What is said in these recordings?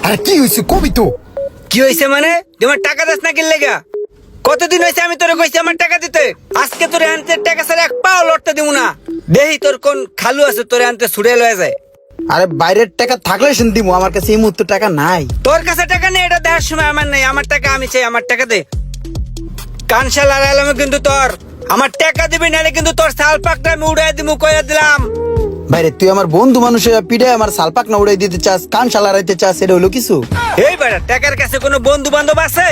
আরে কি হইছে কবি তো? কি হয়েছে মানে তোমার টাকা দাস না কিনলে গা? কতদিন হয়েছে আমি তোরে কইছি আমার টাকা দিতে? আজকে তোরে আনতে টাকা ছাড়া এক পাও লড়তে দিব না। দেহি তোর কোন খালু আছে তোরে আনতে ছুড়ে লয়ে যায়। আরে বাইরের টাকা থাকলে সেন দিমু, আমার কাছে এই মুহূর্তে টাকা নাই। তোর কাছে টাকা নেই এটা দেখার সময় আমার নেই। আমার টাকা আমি চাই, আমার টাকা দে। কানসা লড়াইলাম কিন্তু তোর আমার টাকা দিবি নাহলে কিন্তু তোর সাল পাকটা আমি উড়াই দিব কইয়া দিলাম। বাইরে তুই আমার বন্ধু মানুষের পিঠে আমার সালপাক না উড়াই দিতে চাস, কান শালারাইতে চাস, এটা হলো কিছু? এই বেটা টাকার কাছে কোনো বন্ধু বান্ধব আছে?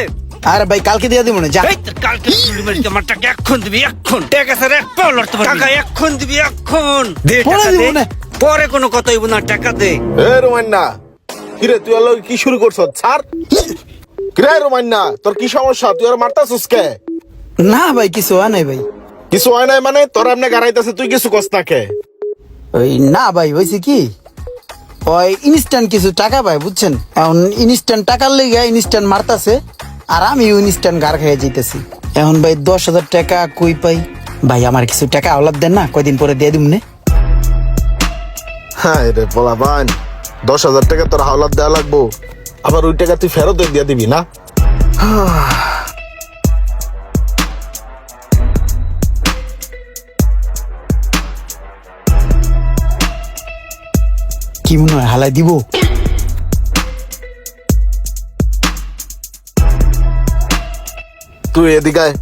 আরে ভাই কালকে দিয়ে দিব না, যা। এই তোর কালকে চুরি মারি আমার টাকা এখন দিবি, এখন টাকা ছাড়া এক পাও লড়তে পারবি টাকা এখন দিবি, এখন দে পরে টাকা দিব দে। না। পরে কোনো কথা হইব না, টাকা দে। এ রোমান্না, কিরে তুই আর কি শুরু করছ? ছাড়। কিরে রোমান্না, তোর কি সমস্যা? তুই আর মারতাছিস কে? না ভাই কিছু হয় নাই ভাই। কিছু হয় নাই মানে? তোর এমনি গাড়াইতেছে, তুই কিছু কস না কে? ওই না ভাই হয়েছে কি, ওই ইনস্ট্যান্ট কিছু টাকা ভাই বুঝছেন, এখন ইনস্ট্যান্ট টাকার লেগে ইনস্ট্যান্ট মারতাছে আর আমি ইনস্ট্যান্ট গার খেয়ে যাইতেছি। এখন ভাই 10,000 টাকা কই পাই? ভাই আমার কিছু টাকা আওলাদ দেন না, কয়দিন পরে দিয়ে দিমনে। হ্যাঁ রে বলা বান, 10,000 টাকা তোর হাওলাত দেওয়া লাগবো, আবার ওই টাকা তুই ফেরত দিয়ে দিবি না? কি মনে হয় হালাই দিব? তুই এদিকে আয়।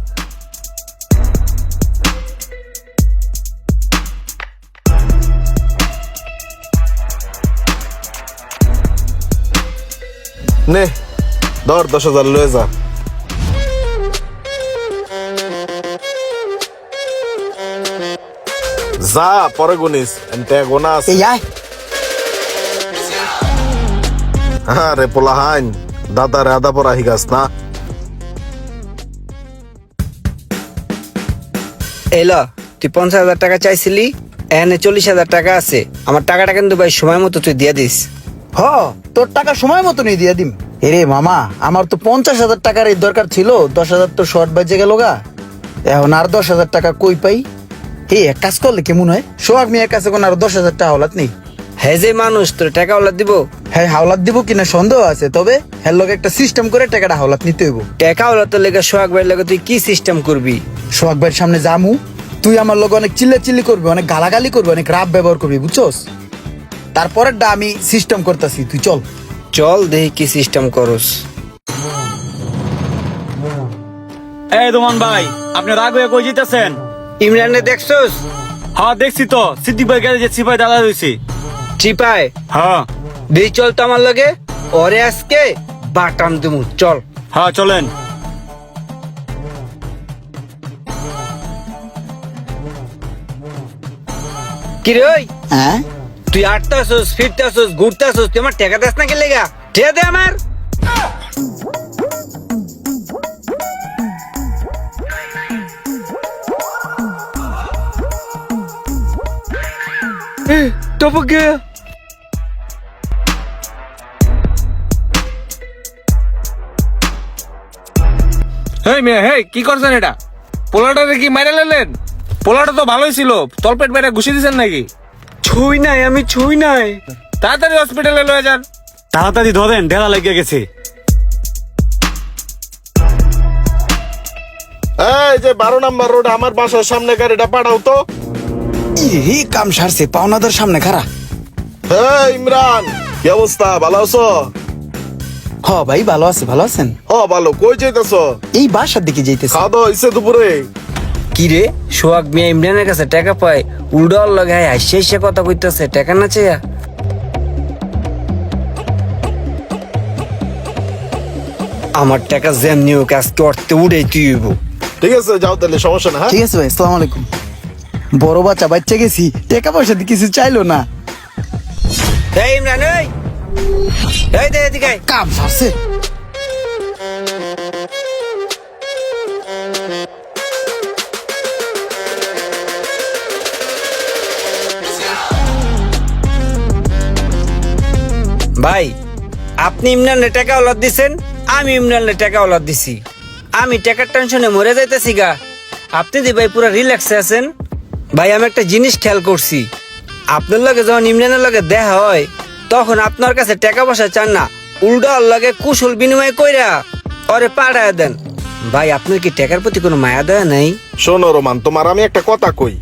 নে ধর 10,000 লয়ে যা। যা পরে গুনিস, এনতে গোনা আছে। এই আয়। হ্যাঁ রে পোলাহান, দাদার আদা পরা হিগাস না। এলো তুই 50,000 টাকা চাইছিলি, এখানে 40,000 টাকা আছে। আমার টাকাটা কিন্তু ভাই সময় মতো তুই দিয়ে দিস। হ তোর টাকা সময় মতো নিয়ে দিয়ে দিম। এরে মামা, আমার তো 50,000 টাকার এই দরকার ছিল, 10,000 তো শর্ট বাজে গেল গা। এখন আর 10,000 টাকা কই পাই? এই এক কাজ করলে কেমন হয়, সোহাগ মিয়ার কাছে কোন আর 10,000 টাকা হাওলাত নেই। হ্যাঁ যে মানুষ তোর টাকা ওলা দিব। হ্যাঁ হাওলাত দিব কিনা সন্দেহ আছে, তবে হ্যাঁ লোক একটা সিস্টেম করে টাকাটা হাওলাত নিতে হইব। টাকা ওলা তোর লেগে সোহাগ ভাইয়ের লেগে তুই কি সিস্টেম করবি? সোহাগ ভাইয়ের সামনে জামু, তুই আমার লোক অনেক চিল্লাচিল্লি করবি, অনেক গালাগালি করবি, অনেক রাব ব্যবহার করবি, বুঝছস? তারপরেরটা আমি সিস্টেম করতেছি, তুই চল। চল দেখি কি সিস্টেম করস। এই দোমান ভাই, আপনি রাগ হয়ে কই যেতেছেন? ইমরানে দেখছস? হ্যাঁ দেখছি তো, সিদ্দিক ভাই গেলে যে সিপাই দাদা হয়েছি। চিপায় হ্যাঁ দিয়ে চল তো আমার লগে, ওরে আজকে বাটাম দিমু, চল। হ্যাঁ চলেন। কি রে ওই, হ্যাঁ তুই আটতাছস ফিরতাছস ঘুরতাছস, তুই আমার টাকা দাস না কে লেগা? টাকা দে আমার। টপক গে। হেই মেয়ে, হেই কি করছেন এটা? পোলাটারে কি মাইরা লেলেন? পোলাটা তো ভালোই ছিল, তলপেট মেরে ঘুষি দিয়েছেন নাকি? ছুই নাই, আমি ছুই নাই। তাড়াতাড়ি হসপিটালে লয়ে যান। তাড়াতাড়ি ধরেন, ঢেলা লেগে গেছে। এই যে 12 নম্বর রোড আমার বাসার সামনে গাড়িটা পাঠাও তো। ই কাম সারছে, পাওনাদার সামনে খারা। হ্যাঁ ইমরান, কি অবস্থা? ভালো আছো? হ ভাই ভালো আছে, ভালো আছেন? হ ভালো। কই যাইতেছ? এই বাসার দিকে যাইতেছে। খাওয়া দাওয়া হয়েছে দুপুরে? কি রে সোহাগ মিয়া ইমরানের কাছে টাকা পায়, উল্ডাল লগে হাসি হাসি কথা কইতাছে, টাকা না চাইয়া। আমার টাকা যেমনি হোক আজকে অর্থে উড়াই তুই হইব। ঠিক আছে যাও তাহলে, সমস্যা না। হ্যাঁ ঠিক আছে ভাই, আসসালামু আলাইকুম। বড় বাচ্চা গেছি, টাকা পয়সা দিয়ে কিছু চাইলো না। এই ইমরান, এই দে এদিকে আয়। কাম সারছে। ভাই আপনি ইমরানের টাকা ওলাদ দিছেন, আমি ইমরানের টাকা ওলাদ দিছি। আমি টাকার টেনশনে মরে যাইতেছি গা, আপনি দি ভাই পুরো রিল্যাক্সে আছেন। ভাই আমি একটা জিনিস খেয়াল করছি, আপনার লগে যখন ইমরানের লগে দেখা হয় তখন আপনার কাছে টাকা পয়সা চান না, উল্টা লাগে কুশল বিনিময় কইরা ওরে পাড়ায় দেন। ভাই আপনার কি টাকার প্রতি কোনো মায়া দয়া নাই? শোনো রোমান, তোমার আমি একটা কথা কই।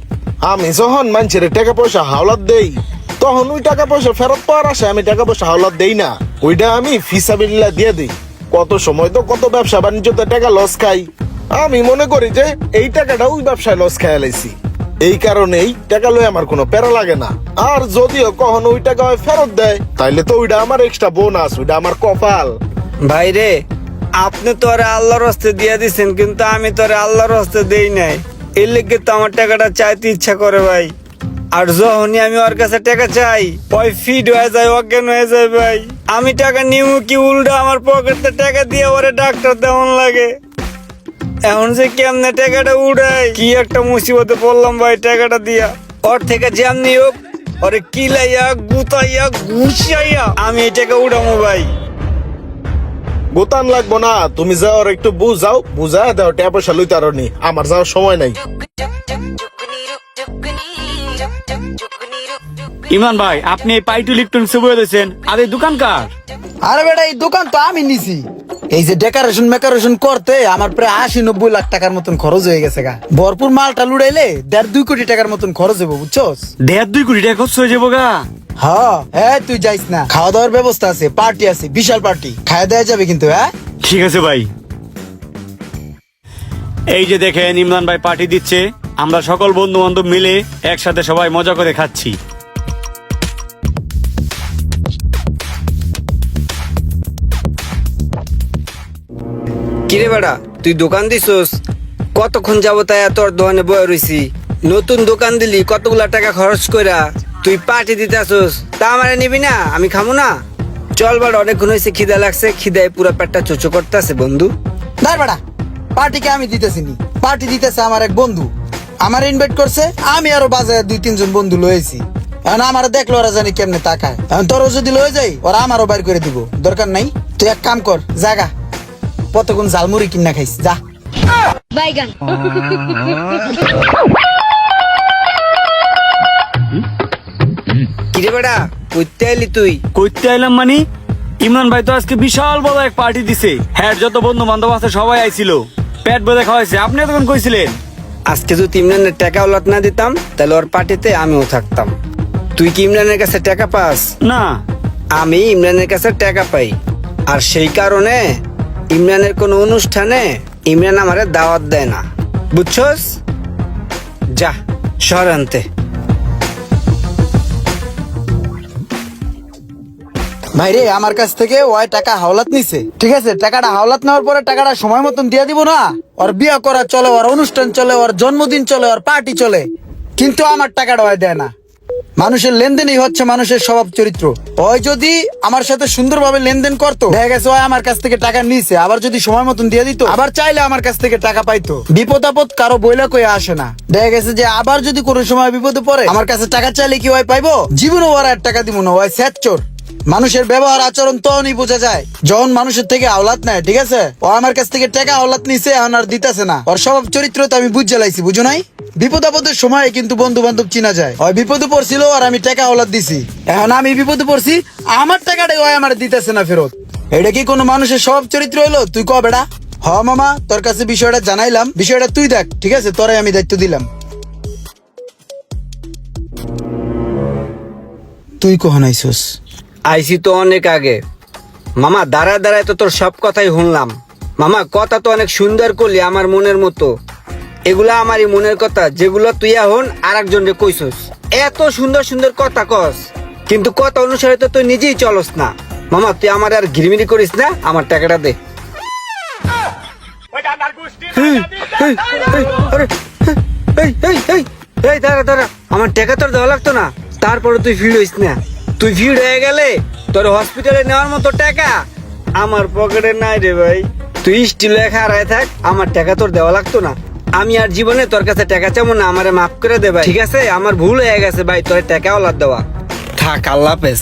আমি যখন মানুষের টাকা পয়সা হাওলাত দেই, তখন ওই টাকা পয়সা ফেরত পাওয়ার আসে আমি টাকা পয়সা হাওলাত দেই না। ওইটা আমি ফিসাবিল্লাহ দিয়ে দিই। কত সময় তো কত ব্যবসা বাণিজ্যতে টাকা লস খাই। আমি মনে করি যে এই টাকাটা ওই ব্যবসায় লস খাইয়া লাইছি, এই কারণেই টাকা লই আমার কোনো প্যারা লাগে না। আর যদিও কখনো ওই টাকা হয় ফেরত দেয়, তাইলে তো ওইটা আমার এক্সট্রা বোনাস, ওইটা আমার কপাল। ভাই রে, আপনি তো আরে আল্লাহর হস্তে দিয়ে দিছেন, কিন্তু আমি তো আরে আল্লাহর হস্তে দেই নাই। এর লেগে তো আমার টাকাটা চাইতে ইচ্ছা করে ভাই। আর যখনই আমি ওর কাছে টাকা চাই, ওই ফিট হয়ে যায়, অজ্ঞান হয়ে যায় ভাই। আমি টাকা নিমু কি উল্টা আমার পকেটে টাকা দিয়ে ওরে ডাক্তার দেওয়ান লাগে। এখন যে কেমনে টাকাটা উড়াই, কি একটা মুসিবতে পড়লাম ভাই টাকাটা দিয়া। ওর থেকে যেমনি হোক ওরে কিলাইয়া গুতাইয়া ঘুষাইয়া আমি এই টাকা উড়ামো ভাই। গোতান লাগবো না, তুমি যাও আর একটু বুঝাও, বুঝায় দাও টাকা পয়সা লইতে আরো নি, আমার যাওয়ার সময় নাই। ইমরান ভাই, আপনি এই পাইটু ইলেকট্রনিক্স বলে দিয়েছেন, আর এই দোকান কার? আরে বেটা, এই দোকান তো আমি নিছি। এই যে ডেকোরেশন করতে আমার প্রায় 80-90 লাখ টাকার মতন খরচ হয়ে গেছে গা। ভরপুর মালটা লুড়াইলে 1.5-2 কোটি টাকার মতন খরচ হইব, বুঝছস? 1.5-2 কোটি টাকা খরচ হয়ে যাবো গা। হ্যাঁ, তুই যাইস না, খাওয়া দাওয়ার ব্যবস্থা আছে, পার্টি আছে, বিশাল পার্টি, খাওয়া দেওয়া যাবে কিন্তু। হ্যাঁ ঠিক আছে ভাই। এই যে দেখেন ইমরান ভাই পার্টি দিচ্ছে, আমরা সকল বন্ধু বান্ধব মিলে একসাথে সবাই মজা করে খাচ্ছি। কিরে বেড়া, তুই দোকান দিছস? কতক্ষণ যাবো তাই তোর দোকানে বয়ে রইছি। নতুন দোকান দিলি, কতগুলা টাকা খরচ কইরা তুই পার্টি দিতে আসস, তা আমারে নিবি না? আমি খামু না? চল বেড়া, অনেকক্ষণ হয়েছে, খিদা লাগছে, খিদায় পুরো পেটটা চোচো করতেছে বন্ধু। দাঁড় বেটা, পার্টিকে আমি দিতেছি নি, পার্টি দিতেছে আমার এক বন্ধু, আমার ইনভাইট করছে। আমি আরো বাজারে 2-3 জন বন্ধু লয়েছি। এখন আমার দেখলো ওরা জানি কেমনে তাকায়। এখন তোরও যদি লয়ে যাই, ওরা আমারও বাইর করে দিব, দরকার নাই। তুই এক কাম কর, জাগা কতক্ষণ ঝালমুড়ি কিনা খাইস, যা। বাইগান কিরে বেড়া, কইতে আইলি তুই? করতে আইলাম মানে, ইমরান ভাই তো আজকে বিশাল বড় এক পার্টি দিছে। হ্যাঁ, যত বন্ধু বান্ধব আছে সবাই আইছিল, পেট ভরে খাওয়াইছে। আপনি তখন কইছিলেন আজকে যদি ইমরানের টাকা ওলাট না দিতাম, তাহলে ওর পার্টিতে আমিও থাকতাম। তুই কি ইমরানের কাছে টাকা পাস? না। আমি ইমরানের কাছে টাকা পাই, আর সেই কারণে ইমরানের কোনো অনুষ্ঠানে ইমরান আমারে দাওয়াত দেয় না, বুঝছস? যা শহর আনতে। ভাই রে, আমার কাছ থেকে ওই টাকা হাওলাত নিছে, ঠিক আছে? টাকাটা হাওলাত নেওয়ার পরে টাকাটা সময় মতন দিয়ে দিব না। ওর বিয়ে করা চলে, ওর অনুষ্ঠান চলে, ওর জন্মদিন চলে, ওর পার্টি চলে, কিন্তু আমার টাকাটা ওই দেয় না। মানুষের লেনদেনই হচ্ছে মানুষের স্বভাব চরিত্র। ওই যদি আমার সাথে সুন্দরভাবে লেনদেন করতো, দেখা গেছে ওই আমার কাছ থেকে টাকা নিছে, আবার যদি সময় মতন দিয়ে দিত, আবার চাইলে আমার কাছ থেকে টাকা পাইতো। বিপদ আপদ কারো বইলা কয়ে আসে না। দেখা গেছে যে আবার যদি কোনো সময় বিপদে পড়ে আমার কাছে টাকা চাইলে কি ওই পাইবো? জীবনে ওরা আর টাকা দিব না, ওই স্যাচ্চোর। মানুষের ব্যবহার আচরণ তখনই বোঝা যায় যখন মানুষের থেকে আওলাত নেয়, ঠিক আছে? ও আমার কাছ থেকে টাকা আওলাত নিছে, এখন আর দিতেছে না। ওর স্বভাব চরিত্র তো আমি বুঝে লাইছি, বুঝো নাই? বিপদ আপদের সময় কিন্তু বন্ধু বান্ধব চিনা যায়। ওই বিপদে পড়ছিল আর আমি টাকা আওলাত দিছি, এখন আমি বিপদে পড়ছি, আমার টাকাটা ওই আমার দিতেছে না ফেরত। এটা কি কোনো মানুষের স্বভাব চরিত্র হইলো? তুই ক বেটা। হ মামা, তোর কাছে বিষয়টা জানাইলাম, বিষয়টা তুই দেখ, ঠিক আছে? তোরাই আমি দায়িত্ব দিলাম। তুই কখন আইসস? আইসি তো অনেক আগে মামা, দাঁড়ায় দাঁড়ায় তো তোর সব কথাই শুনলাম। মামা, কথা তো অনেক সুন্দর করলি, আমার মনের মতো। এগুলা আমারই মনের কথা, যেগুলো তুই এখন আর একজনকে কইছস। এত সুন্দর সুন্দর কথা কস, কিন্তু কথা অনুসারে তো তুই নিজেই চলস না। মামা, তুই আমার আর ঘিরিমিরি করিস না, আমার টাকাটা দে। দাঁড়া, আমার টাকা তোর দেওয়া লাগতো না? তারপরে তুই ফিড হইস না। তুই ফিড হয়ে গেলে তোর হসপিটালে নেওয়ার মতো টাকা আমার পকেটে নাই রে ভাই। তুই স্টিল লেখা হারায় থাক, আমার টাকা তোর দেওয়া লাগতো না। আমি আর জীবনে তোর কাছে টাকা চাবো না, আমারে মাফ করে দে ভাই, ঠিক আছে? আমার ভুল হয়ে গেছে ভাই, তোর টাকা ওলাদ দেওয়া। থাক, আল্লাহ হাফেজ।